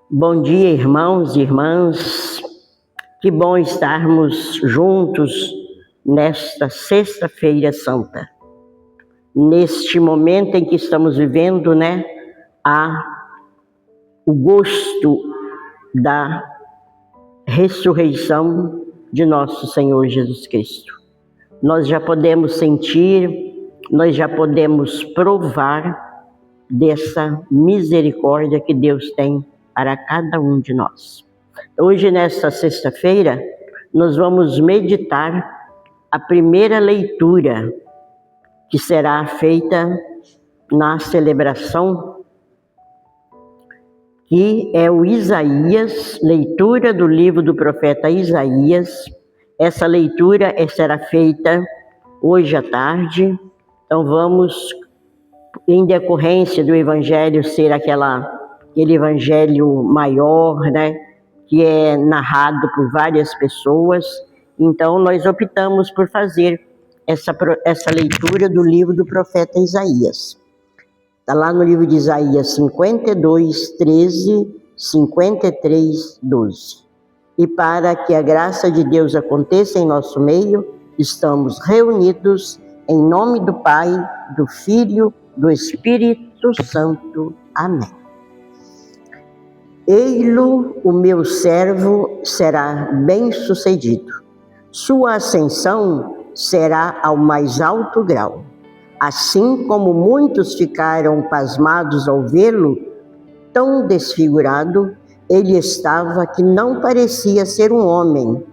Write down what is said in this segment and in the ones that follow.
Bom dia, irmãos e irmãs. Que bom estarmos juntos nesta Sexta-feira Santa. Neste momento em que estamos vivendo, o gosto da ressurreição de nosso Senhor Jesus Cristo. Nós já podemos sentir, nós já podemos provar dessa misericórdia que Deus tem para cada um de nós. Hoje, nesta sexta-feira, nós vamos meditar a primeira leitura que será feita na celebração, que é o Isaías, leitura do livro do profeta Isaías. Essa leitura será feita hoje à tarde, então vamos, em decorrência do evangelho ser aquele evangelho maior, que é narrado por várias pessoas, então nós optamos por fazer essa leitura do livro do profeta Isaías. Está lá no livro de Isaías 52, 13, 53, 12. E para que a graça de Deus aconteça em nosso meio, estamos reunidos em nome do Pai, do Filho, do Espírito Santo. Amém. Ei-lo, o meu servo, será bem-sucedido. Sua ascensão será ao mais alto grau. Assim como muitos ficaram pasmados ao vê-lo, tão desfigurado, ele estava que não parecia ser um homem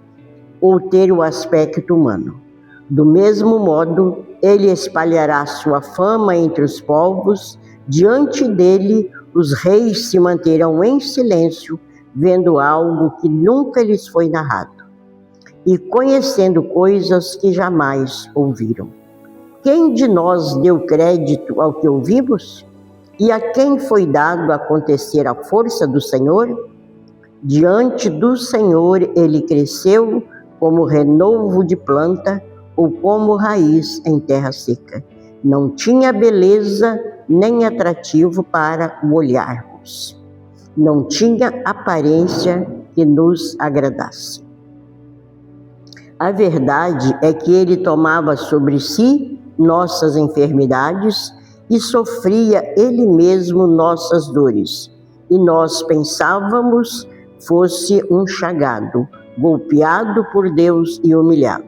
ou ter o aspecto humano. Do mesmo modo, ele espalhará sua fama entre os povos, diante dele os reis se manterão em silêncio, vendo algo que nunca lhes foi narrado, e conhecendo coisas que jamais ouviram. Quem de nós deu crédito ao que ouvimos? E a quem foi dado acontecer a força do Senhor? Diante do Senhor ele cresceu como renovo de planta ou como raiz em terra seca. Não tinha beleza nem atrativo para o olharmos. Não tinha aparência que nos agradasse. A verdade é que ele tomava sobre si nossas enfermidades e sofria ele mesmo nossas dores. E nós pensávamos fosse um chagado, golpeado por Deus e humilhado.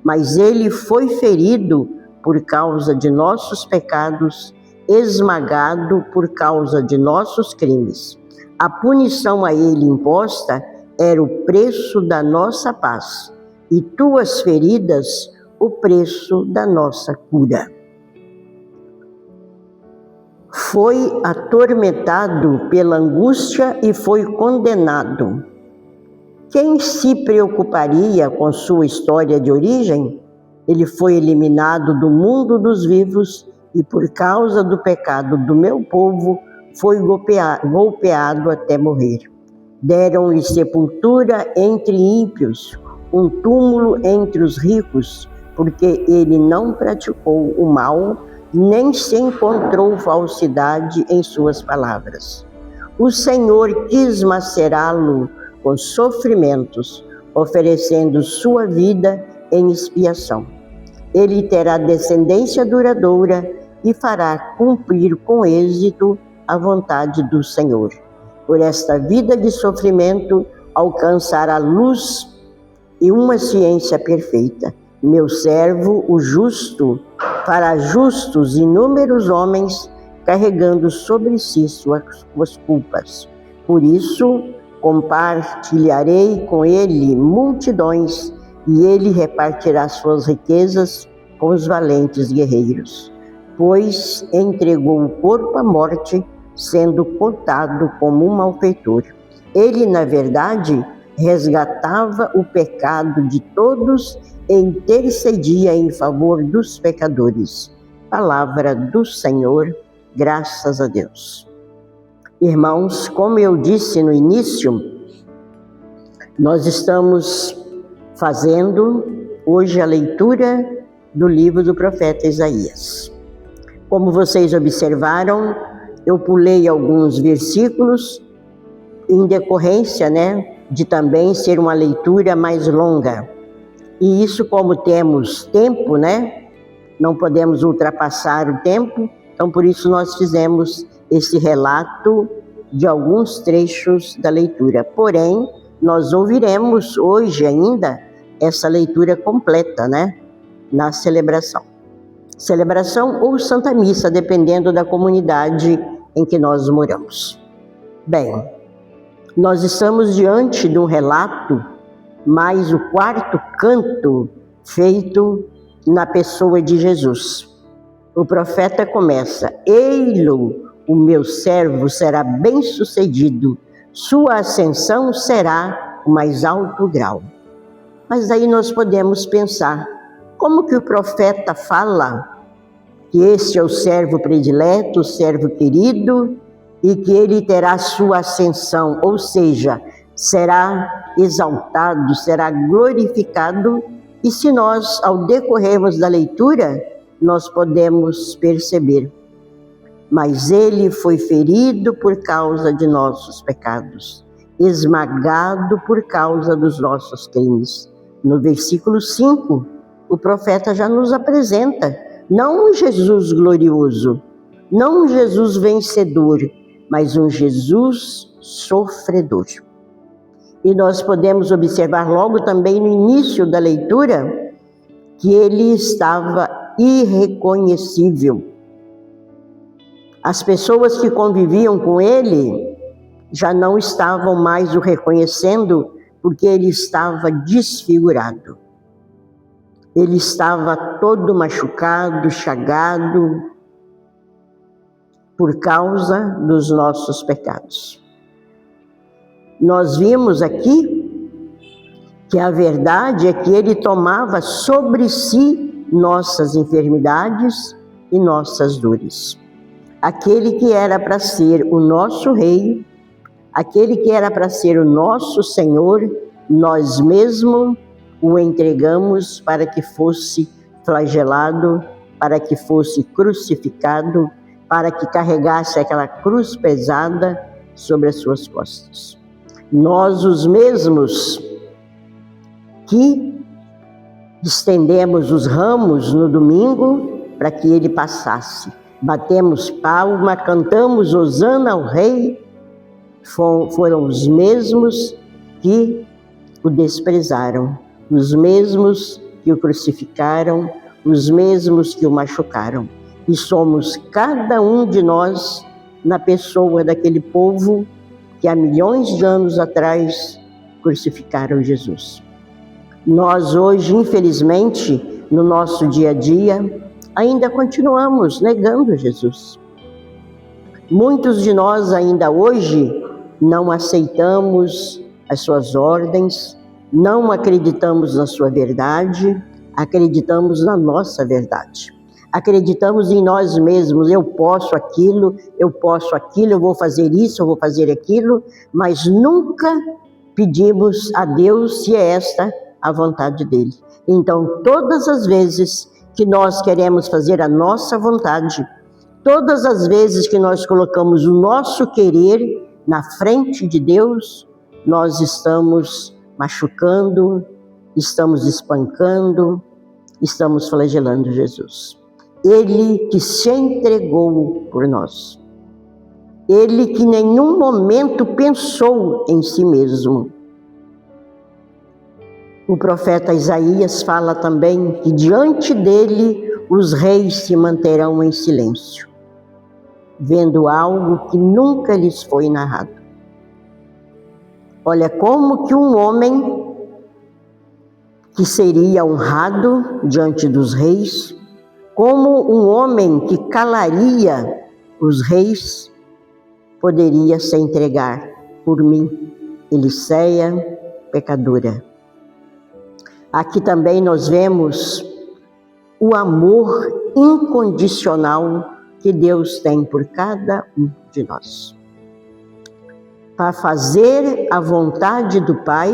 Mas ele foi ferido por causa de nossos pecados, esmagado por causa de nossos crimes. A punição a ele imposta era o preço da nossa paz, e tuas feridas, o preço da nossa cura. Foi atormentado pela angústia e foi condenado. Quem se preocuparia com sua história de origem? Ele foi eliminado do mundo dos vivos e por causa do pecado do meu povo foi golpeado até morrer. Deram-lhe sepultura entre ímpios, um túmulo entre os ricos, porque ele não praticou o mal, nem se encontrou falsidade em suas palavras. O Senhor quis macerá-lo com sofrimentos, oferecendo sua vida em expiação. Ele terá descendência duradoura e fará cumprir com êxito a vontade do Senhor. Por esta vida de sofrimento, alcançará luz e uma ciência perfeita. Meu servo, o justo, fará justos inúmeros homens, carregando sobre si suas culpas. Por isso, compartilharei com ele multidões, e ele repartirá suas riquezas com os valentes guerreiros. Pois entregou o corpo à morte, sendo contado como um malfeitor. Ele, na verdade, resgatava o pecado de todos e intercedia em favor dos pecadores. Palavra do Senhor, graças a Deus. Irmãos, como eu disse no início, nós estamos fazendo hoje a leitura do livro do profeta Isaías. Como vocês observaram, eu pulei alguns versículos em decorrência, de também ser uma leitura mais longa. E isso, como temos tempo, não podemos ultrapassar o tempo, então por isso nós fizemos esse relato de alguns trechos da leitura. Porém, nós ouviremos hoje ainda essa leitura completa, na celebração. Celebração ou Santa Missa, dependendo da comunidade em que nós moramos. Bem, nós estamos diante de um relato, mais o quarto canto feito na pessoa de Jesus. O profeta começa: Ei-lo, o meu servo será bem-sucedido, sua ascensão será o mais alto grau. Mas aí nós podemos pensar, como que o profeta fala que este é o servo predileto, o servo querido, e que ele terá sua ascensão, ou seja, será exaltado, será glorificado, e se nós, ao decorrermos da leitura, nós podemos perceber: mas ele foi ferido por causa de nossos pecados, esmagado por causa dos nossos crimes. No versículo 5, o profeta já nos apresenta não um Jesus glorioso, não um Jesus vencedor, mas um Jesus sofredor. E nós podemos observar logo também no início da leitura que ele estava irreconhecível. As pessoas que conviviam com ele já não estavam mais o reconhecendo, porque ele estava desfigurado. Ele estava todo machucado, chagado, por causa dos nossos pecados. Nós vimos aqui que a verdade é que ele tomava sobre si nossas enfermidades e nossas dores. Aquele que era para ser o nosso rei, aquele que era para ser o nosso Senhor, nós mesmos o entregamos para que fosse flagelado, para que fosse crucificado, para que carregasse aquela cruz pesada sobre as suas costas. Nós os mesmos que estendemos os ramos no domingo para que ele passasse. Batemos palma, cantamos Hosana ao Rei, foram os mesmos que o desprezaram, os mesmos que o crucificaram, os mesmos que o machucaram. E somos cada um de nós na pessoa daquele povo que há milhões de anos atrás crucificaram Jesus. Nós hoje, infelizmente, no nosso dia a dia, ainda continuamos negando Jesus. Muitos de nós ainda hoje não aceitamos as suas ordens, não acreditamos na sua verdade, acreditamos na nossa verdade. Acreditamos em nós mesmos: eu posso aquilo, eu vou fazer isso, eu vou fazer aquilo, mas nunca pedimos a Deus se é esta a vontade dele. Então, todas as vezes que nós queremos fazer a nossa vontade, todas as vezes que nós colocamos o nosso querer na frente de Deus, nós estamos machucando, estamos espancando, estamos flagelando Jesus. Ele que se entregou por nós. Ele que em nenhum momento pensou em si mesmo. O profeta Isaías fala também que diante dele os reis se manterão em silêncio, vendo algo que nunca lhes foi narrado. Olha, como que um homem que seria honrado diante dos reis, como um homem que calaria os reis, poderia se entregar por mim, Eliseia, pecadora. Aqui também nós vemos o amor incondicional que Deus tem por cada um de nós. Para fazer a vontade do Pai,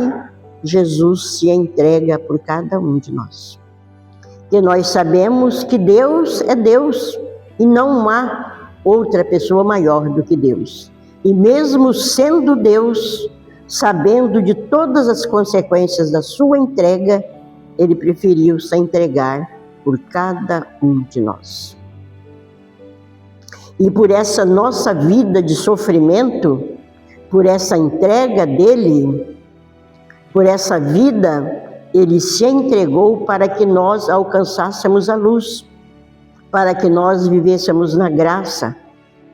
Jesus se entrega por cada um de nós. E nós sabemos que Deus é Deus e não há outra pessoa maior do que Deus. E mesmo sendo Deus, sabendo de todas as consequências da sua entrega, ele preferiu se entregar por cada um de nós. E por essa nossa vida de sofrimento, por essa entrega dele, por essa vida, ele se entregou para que nós alcançássemos a luz, para que nós vivêssemos na graça,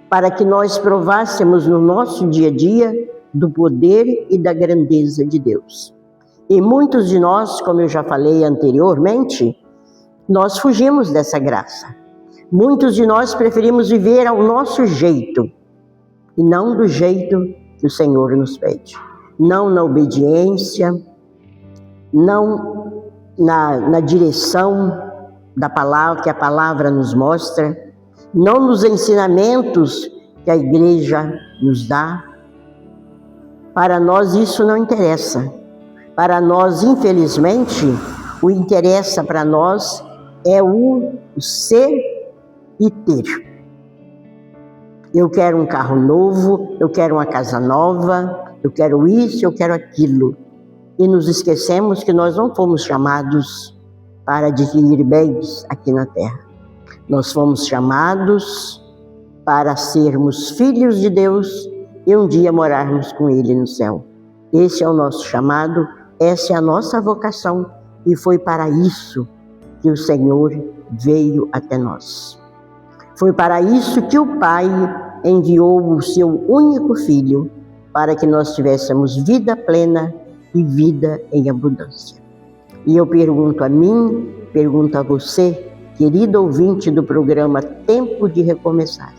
para que nós provássemos no nosso dia a dia do poder e da grandeza de Deus. E muitos de nós, como eu já falei anteriormente, nós fugimos dessa graça. Muitos de nós preferimos viver ao nosso jeito e não do jeito que o Senhor nos pede. Não na obediência, não na direção da palavra, que a palavra nos mostra, não nos ensinamentos que a igreja nos dá. Para nós isso não interessa. Para nós, infelizmente, o interessa para nós é o ser e ter. Eu quero um carro novo, eu quero uma casa nova, eu quero isso, eu quero aquilo. E nos esquecemos que nós não fomos chamados para adquirir bens aqui na terra. Nós fomos chamados para sermos filhos de Deus e um dia morarmos com Ele no céu. Esse é o nosso chamado, essa é a nossa vocação, e foi para isso que o Senhor veio até nós. Foi para isso que o Pai enviou o seu único Filho, para que nós tivéssemos vida plena e vida em abundância. E eu pergunto a mim, pergunto a você, querido ouvinte do programa Tempo de Recomeçar,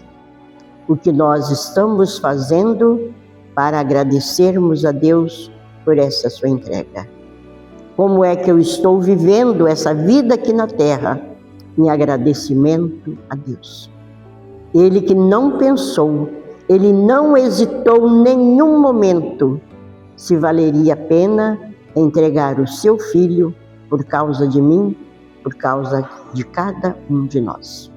o que nós estamos fazendo para agradecermos a Deus por essa sua entrega. Como é que eu estou vivendo essa vida aqui na terra em agradecimento a Deus? Ele que não pensou, ele não hesitou em nenhum momento se valeria a pena entregar o seu Filho por causa de mim, por causa de cada um de nós.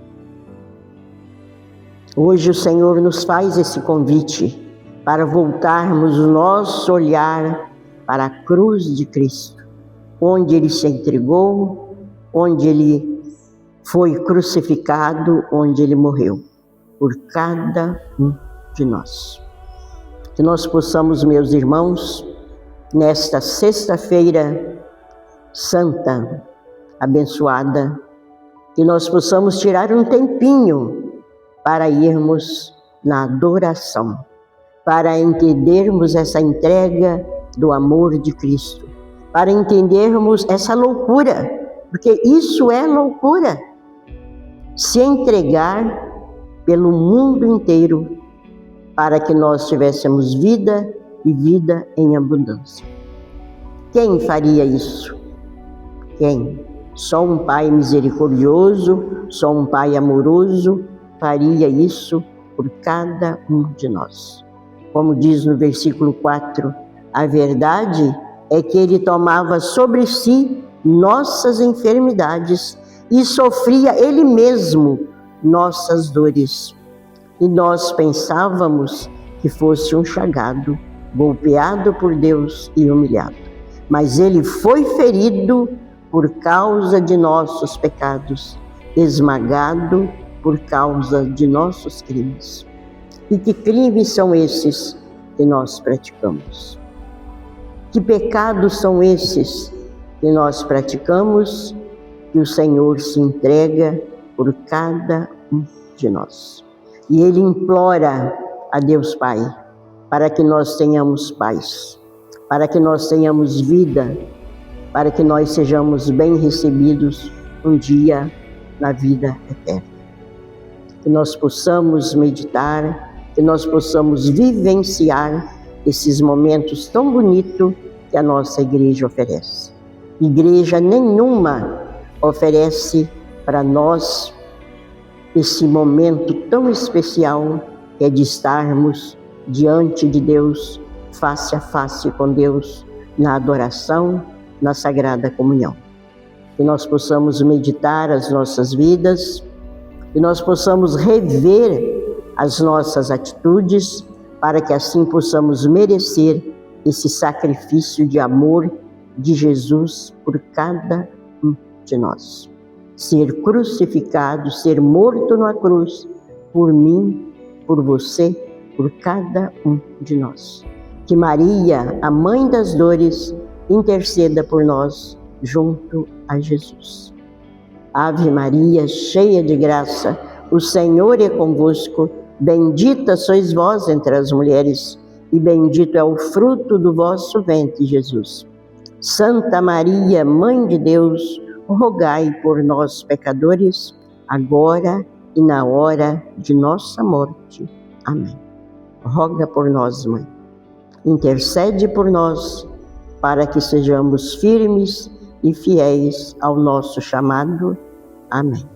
Hoje o Senhor nos faz esse convite para voltarmos o nosso olhar para a cruz de Cristo, onde Ele se entregou, onde Ele foi crucificado, onde Ele morreu, por cada um de nós. Que nós possamos, meus irmãos, nesta sexta-feira santa, abençoada, que nós possamos tirar um tempinho para irmos na adoração, para entendermos essa entrega do amor de Cristo, para entendermos essa loucura, porque isso é loucura, se entregar pelo mundo inteiro para que nós tivéssemos vida e vida em abundância. Quem faria isso? Quem? Só um Pai misericordioso, só um Pai amoroso faria isso por cada um de nós. Como diz no versículo 4, a verdade é que Ele tomava sobre si nossas enfermidades e sofria Ele mesmo nossas dores. E nós pensávamos que fosse um chagado, golpeado por Deus e humilhado. Mas Ele foi ferido por causa de nossos pecados, esmagado por causa de nossos crimes. E que crimes são esses que nós praticamos? Que pecados são esses que nós praticamos, que o Senhor se entrega por cada um de nós? E Ele implora a Deus Pai para que nós tenhamos paz, para que nós tenhamos vida, para que nós sejamos bem recebidos um dia na vida eterna. Que nós possamos meditar, que nós possamos vivenciar esses momentos tão bonitos que a nossa igreja oferece. Igreja nenhuma oferece para nós esse momento tão especial que é de estarmos diante de Deus, face a face com Deus, na adoração, na Sagrada Comunhão. Que nós possamos meditar as nossas vidas, que nós possamos rever as nossas atitudes, para que assim possamos merecer esse sacrifício de amor de Jesus por cada um de nós. Ser crucificado, ser morto na cruz, por mim, por você, por cada um de nós. Que Maria, a Mãe das Dores, interceda por nós junto a Jesus. Ave Maria, cheia de graça, o Senhor é convosco. Bendita sois vós entre as mulheres, e bendito é o fruto do vosso ventre, Jesus. Santa Maria, Mãe de Deus, rogai por nós, pecadores, agora e na hora de nossa morte. Amém. Roga por nós, Mãe. Intercede por nós, para que sejamos firmes e fiéis ao nosso chamado. Amém.